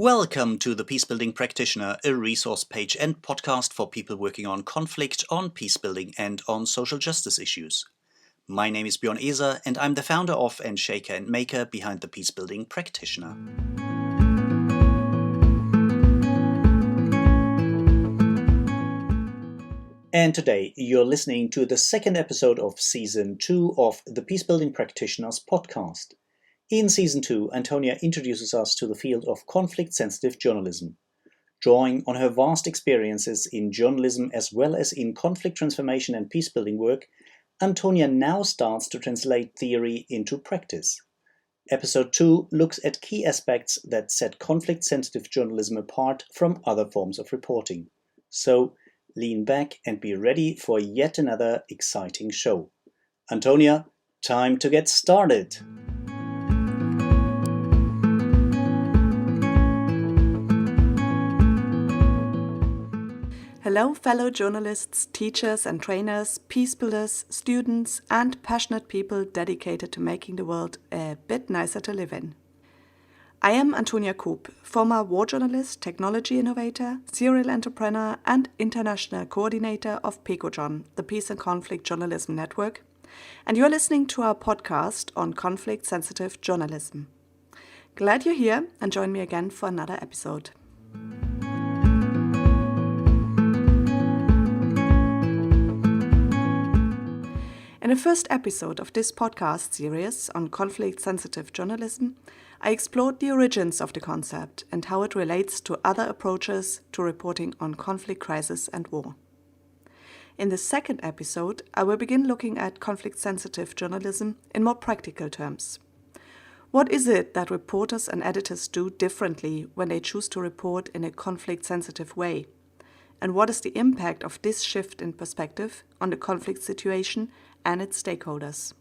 Welcome to the Peacebuilding Practitioner, a resource page and podcast for people working on conflict, on peacebuilding, and on social justice issues. My name is Björn Eser, and I'm the founder of and shaker and maker behind the Peacebuilding Practitioner. And today you're listening to the second episode of Season 2 of the Peacebuilding Practitioners podcast. In Season 2, Antonia introduces us to the field of conflict-sensitive journalism. Drawing on her vast experiences in journalism as well as in conflict transformation and peacebuilding work, Antonia now starts to translate theory into practice. Episode 2 looks at key aspects that set conflict-sensitive journalism apart from other forms of reporting. So, lean back and be ready for yet another exciting show. Antonia, time to get started! Hello fellow journalists, teachers and trainers, peacebuilders, students and passionate people dedicated to making the world a bit nicer to live in. I am Antonia Koop, former war journalist, technology innovator, serial entrepreneur and international coordinator of PECOJON, the Peace and Conflict Journalism Network, and you are listening to our podcast on conflict-sensitive journalism. Glad you're here and join me again for another episode. In the first episode of this podcast series on conflict-sensitive journalism, I explored the origins of the concept and how it relates to other approaches to reporting on conflict, crisis and war. In the second episode, I will begin looking at conflict-sensitive journalism in more practical terms. What is it that reporters and editors do differently when they choose to report in a conflict-sensitive way? And what is the impact of this shift in perspective on the conflict situation and its stakeholders?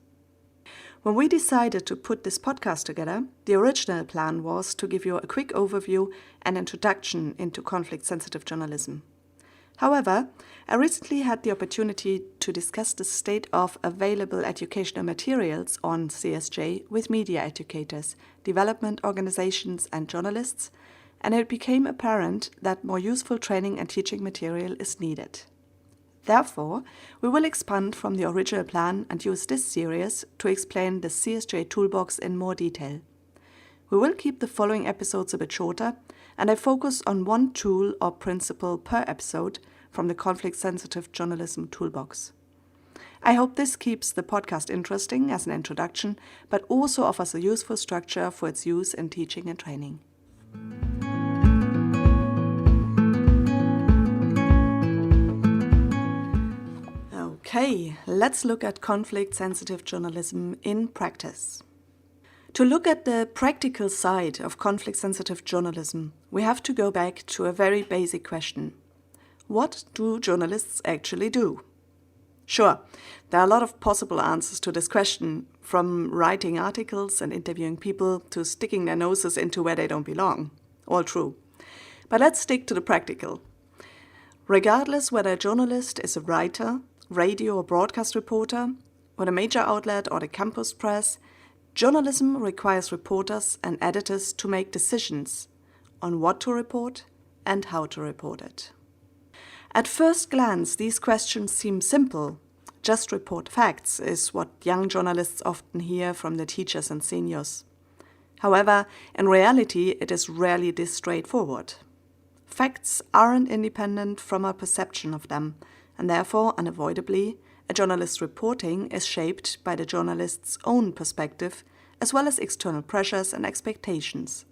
When we decided to put this podcast together, the original plan was to give you a quick overview and introduction into conflict-sensitive journalism. However, I recently had the opportunity to discuss the state of available educational materials on CSJ with media educators, development organizations and journalists, and it became apparent that more useful training and teaching material is needed. Therefore, we will expand from the original plan and use this series to explain the CSJ toolbox in more detail. We will keep the following episodes a bit shorter, and I focus on one tool or principle per episode from the conflict-sensitive journalism toolbox. I hope this keeps the podcast interesting as an introduction, but also offers a useful structure for its use in teaching and training. Okay, let's look at conflict-sensitive journalism in practice. To look at the practical side of conflict-sensitive journalism, we have to go back to a very basic question. What do journalists actually do? Sure, there are a lot of possible answers to this question, from writing articles and interviewing people to sticking their noses into where they don't belong. All true. But let's stick to the practical. Regardless whether a journalist is a writer, radio or broadcast reporter, or a major outlet or the campus press, journalism requires reporters and editors to make decisions on what to report and how to report it. At first glance, these questions seem simple. Just report facts is what young journalists often hear from their teachers and seniors. However, in reality, it is rarely this straightforward. Facts aren't independent from our perception of them, and therefore, unavoidably, a journalist's reporting is shaped by the journalist's own perspective, as well as external pressures and expectations.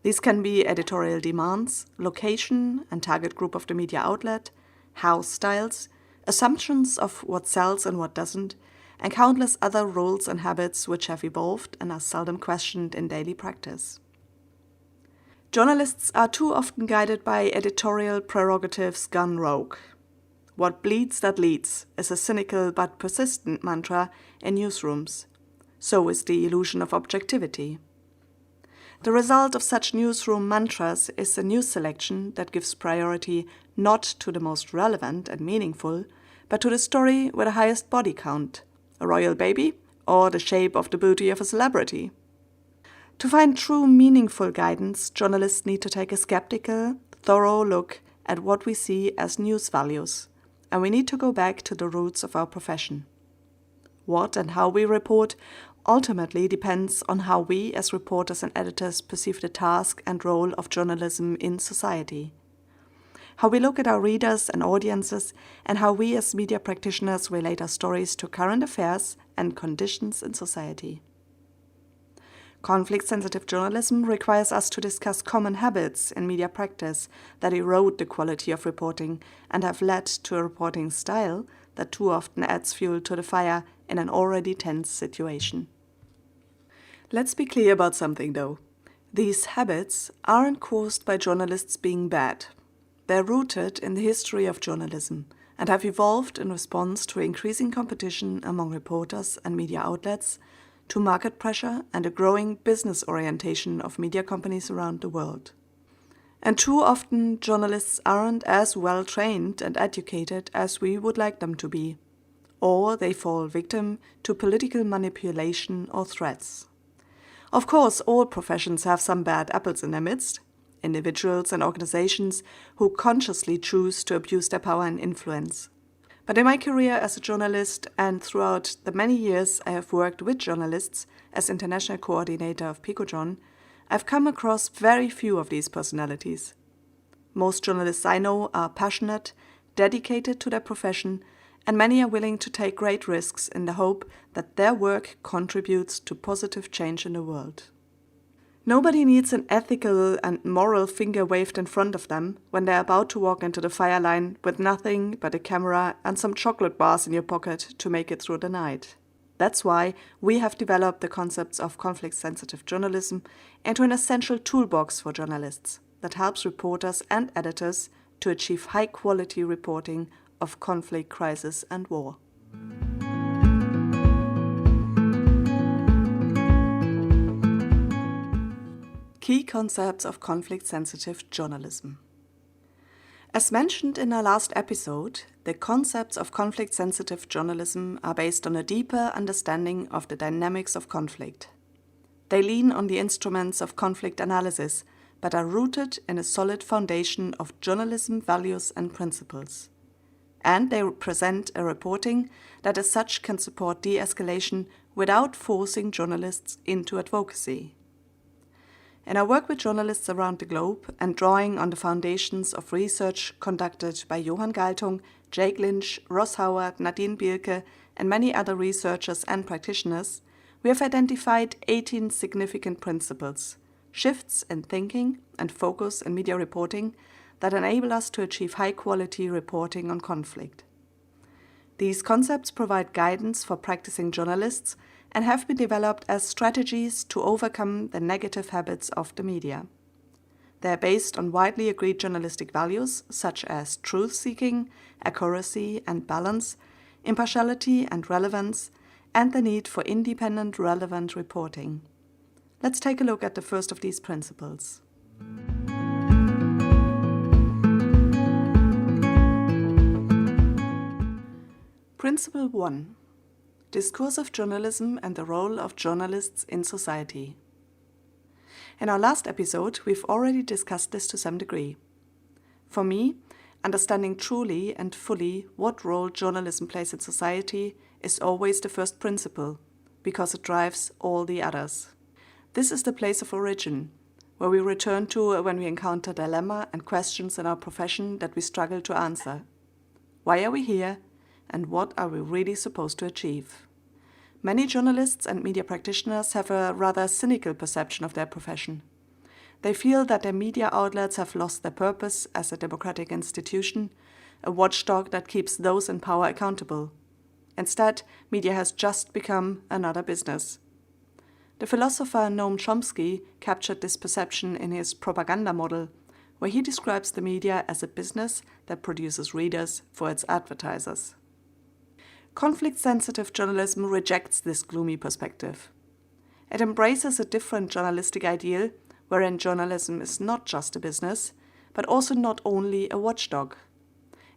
These can be editorial demands, location and target group of the media outlet, house styles, assumptions of what sells and what doesn't, and countless other rules and habits which have evolved and are seldom questioned in daily practice. Journalists are too often guided by editorial prerogatives gone rogue. What bleeds that leads is a cynical but persistent mantra in newsrooms. So is the illusion of objectivity. The result of such newsroom mantras is a news selection that gives priority not to the most relevant and meaningful, but to the story with the highest body count, a royal baby or the shape of the booty of a celebrity. To find true meaningful guidance, journalists need to take a skeptical, thorough look at what we see as news values, and we need to go back to the roots of our profession. What and how we report ultimately depends on how we as reporters and editors perceive the task and role of journalism in society. How we look at our readers and audiences, and how we as media practitioners relate our stories to current affairs and conditions in society. Conflict-sensitive journalism requires us to discuss common habits in media practice that erode the quality of reporting and have led to a reporting style that too often adds fuel to the fire in an already tense situation. Let's be clear about something though. These habits aren't caused by journalists being bad. They're rooted in the history of journalism and have evolved in response to increasing competition among reporters and media outlets, to market pressure and a growing business orientation of media companies around the world. And too often, journalists aren't as well trained and educated as we would like them to be, or they fall victim to political manipulation or threats. Of course, all professions have some bad apples in their midst, individuals and organizations who consciously choose to abuse their power and influence. But in my career as a journalist and throughout the many years I have worked with journalists as international coordinator of PicoJohn, I've come across very few of these personalities. Most journalists I know are passionate, dedicated to their profession, and many are willing to take great risks in the hope that their work contributes to positive change in the world. Nobody needs an ethical and moral finger waved in front of them when they're about to walk into the fire line with nothing but a camera and some chocolate bars in your pocket to make it through the night. That's why we have developed the concepts of conflict-sensitive journalism into an essential toolbox for journalists that helps reporters and editors to achieve high-quality reporting of conflict, crisis, and war. Key concepts of conflict-sensitive journalism. As mentioned in our last episode, the concepts of conflict-sensitive journalism are based on a deeper understanding of the dynamics of conflict. They lean on the instruments of conflict analysis, but are rooted in a solid foundation of journalism values and principles. And they present a reporting that as such can support de-escalation without forcing journalists into advocacy. In our work with journalists around the globe and drawing on the foundations of research conducted by Johan Galtung, Jake Lynch, Ross Howard, Nadine Bielke, and many other researchers and practitioners, we have identified 18 significant principles, shifts in thinking and focus in media reporting that enable us to achieve high-quality reporting on conflict. These concepts provide guidance for practicing journalists and have been developed as strategies to overcome the negative habits of the media. They are based on widely agreed journalistic values such as truth-seeking, accuracy and balance, impartiality and relevance, and the need for independent, relevant reporting. Let's take a look at the first of these principles. Principle 1. Discursive journalism and the role of journalists in society. In our last episode, we've already discussed this to some degree. For me, understanding truly and fully what role journalism plays in society is always the first principle, because it drives all the others. This is the place of origin, where we return to when we encounter dilemma and questions in our profession that we struggle to answer. Why are we here? And what are we really supposed to achieve? Many journalists and media practitioners have a rather cynical perception of their profession. They feel that their media outlets have lost their purpose as a democratic institution, a watchdog that keeps those in power accountable. Instead, media has just become another business. The philosopher Noam Chomsky captured this perception in his propaganda model, where he describes the media as a business that produces readers for its advertisers. Conflict-sensitive journalism rejects this gloomy perspective. It embraces a different journalistic ideal, wherein journalism is not just a business, but also not only a watchdog.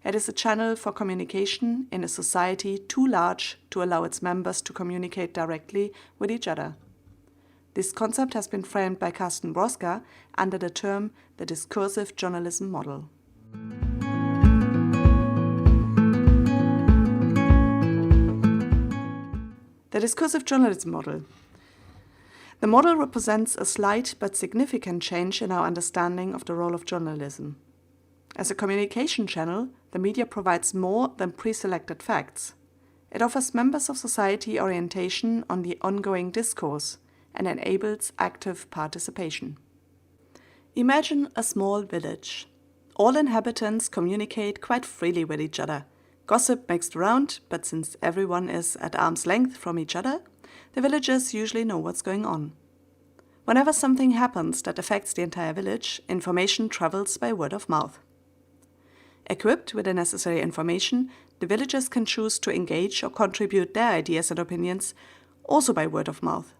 It is a channel for communication in a society too large to allow its members to communicate directly with each other. This concept has been framed by Carsten Broska under the term the discursive journalism model. The discursive journalism model. The model represents a slight but significant change in our understanding of the role of journalism. As a communication channel, the media provides more than pre-selected facts. It offers members of society orientation on the ongoing discourse and enables active participation. Imagine a small village. All inhabitants communicate quite freely with each other. Gossip makes the round, but since everyone is at arm's length from each other, the villagers usually know what's going on. Whenever something happens that affects the entire village, information travels by word of mouth. Equipped with the necessary information, the villagers can choose to engage or contribute their ideas and opinions also by word of mouth,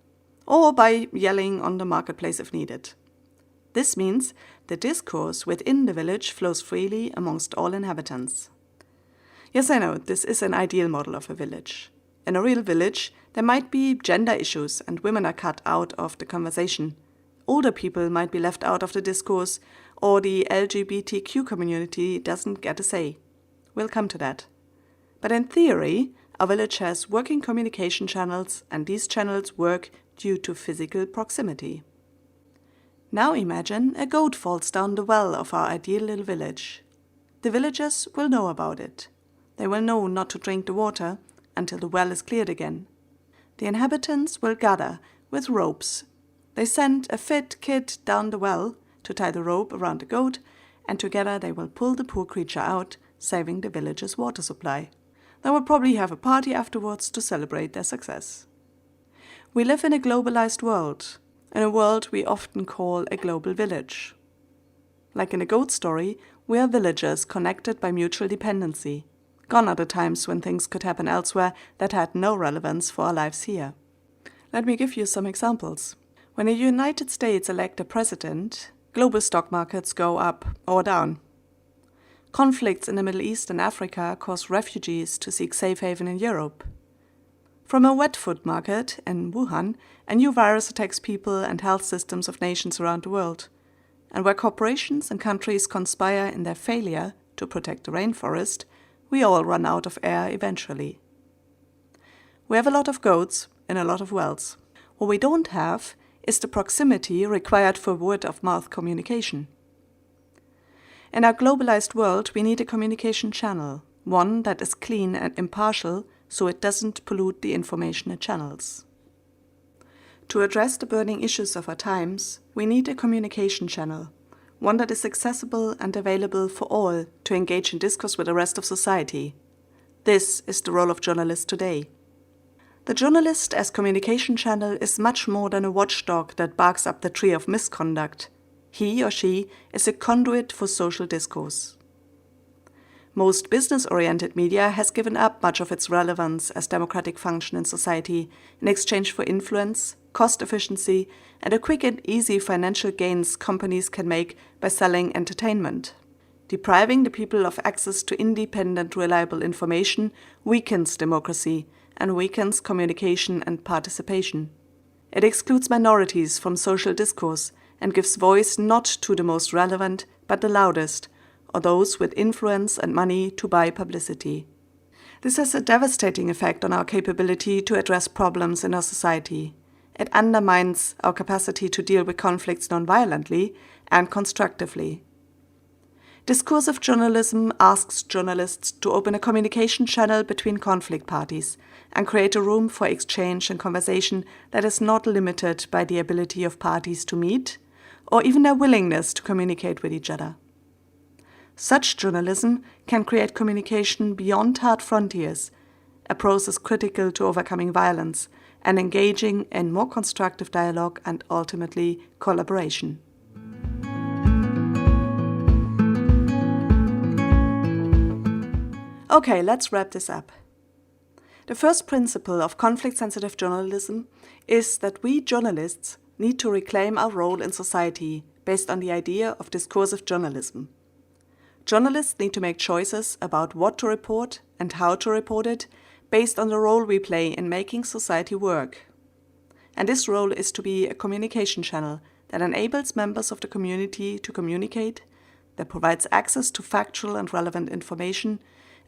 or by yelling on the marketplace if needed. This means the discourse within the village flows freely amongst all inhabitants. Yes, I know, this is an ideal model of a village. In a real village, there might be gender issues and women are cut out of the conversation. Older people might be left out of the discourse, or the LGBTQ community doesn't get a say. We'll come to that. But in theory, a village has working communication channels, and these channels work due to physical proximity. Now imagine a goat falls down the well of our ideal little village. The villagers will know about it. They will know not to drink the water until the well is cleared again. The inhabitants will gather with ropes. They send a fit kid down the well to tie the rope around the goat, and together they will pull the poor creature out, saving the village's water supply. They will probably have a party afterwards to celebrate their success. We live in a globalized world, in a world we often call a global village. Like in the goat story, we are villagers connected by mutual dependency. Gone are the times when things could happen elsewhere that had no relevance for our lives here. Let me give you some examples. When the United States elect a president, global stock markets go up or down. Conflicts in the Middle East and Africa cause refugees to seek safe haven in Europe. From a wet food market in Wuhan, a new virus attacks people and health systems of nations around the world. And where corporations and countries conspire in their failure to protect the rainforest, we all run out of air eventually. We have a lot of goats in a lot of wells. What we don't have is the proximity required for word-of-mouth communication. In our globalized world, we need a communication channel, one that is clean and impartial so it doesn't pollute the information it channels. To address the burning issues of our times, we need a communication channel, one that is accessible and available for all to engage in discourse with the rest of society. This is the role of journalists today. The journalist as communication channel is much more than a watchdog that barks up the tree of misconduct. He or she is a conduit for social discourse. Most business-oriented media has given up much of its relevance as democratic function in society in exchange for influence, cost efficiency, and the quick and easy financial gains companies can make by selling entertainment. Depriving the people of access to independent, reliable information weakens democracy and weakens communication and participation. It excludes minorities from social discourse and gives voice not to the most relevant, but the loudest, or those with influence and money to buy publicity. This has a devastating effect on our capability to address problems in our society. It undermines our capacity to deal with conflicts non-violently and constructively. Discursive journalism asks journalists to open a communication channel between conflict parties and create a room for exchange and conversation that is not limited by the ability of parties to meet or even their willingness to communicate with each other. Such journalism can create communication beyond hard frontiers, a process critical to overcoming violence and engaging in more constructive dialogue and ultimately collaboration. Okay, let's wrap this up. The first principle of conflict-sensitive journalism is that we journalists need to reclaim our role in society based on the idea of discursive journalism. Journalists need to make choices about what to report and how to report it based on the role we play in making society work. and this role is to be a communication channel that enables members of the community to communicate, that provides access to factual and relevant information,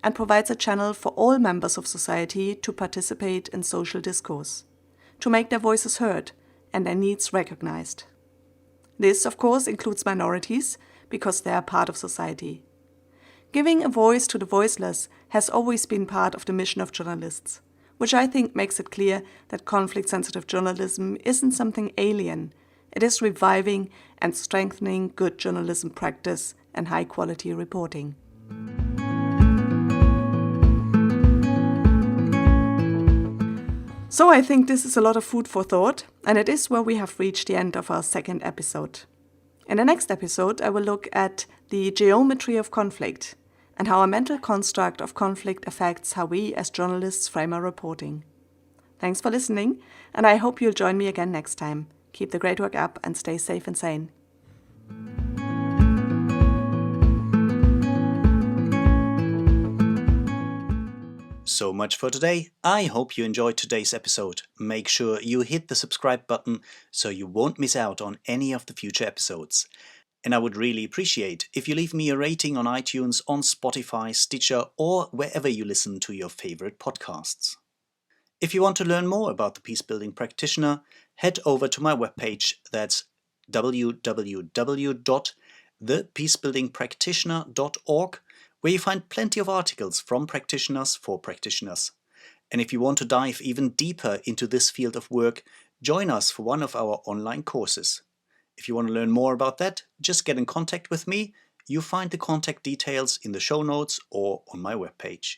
and provides a channel for all members of society to participate in social discourse, to make their voices heard and their needs recognized. This, of course, includes minorities, because they are part of society. Giving a voice to the voiceless has always been part of the mission of journalists, which I think makes it clear that conflict-sensitive journalism isn't something alien. It is reviving and strengthening good journalism practice and high-quality reporting. So I think this is a lot of food for thought, and it is where we have reached the end of our second episode. In the next episode, I will look at the geometry of conflict and how a mental construct of conflict affects how we as journalists frame our reporting. Thanks for listening, and I hope you'll join me again next time. Keep the great work up and stay safe and sane. So much for today. I hope you enjoyed today's episode. Make sure you hit the subscribe button so you won't miss out on any of the future episodes. And I would really appreciate if you leave me a rating on iTunes, on Spotify, Stitcher, or wherever you listen to your favorite podcasts. If you want to learn more about the Peacebuilding Practitioner, head over to my webpage. That's www.thepeacebuildingpractitioner.org, where you find plenty of articles from practitioners for practitioners. And if you want to dive even deeper into this field of work, join us for one of our online courses. If you want to learn more about that, just get in contact with me. You find the contact details in the show notes or on my webpage.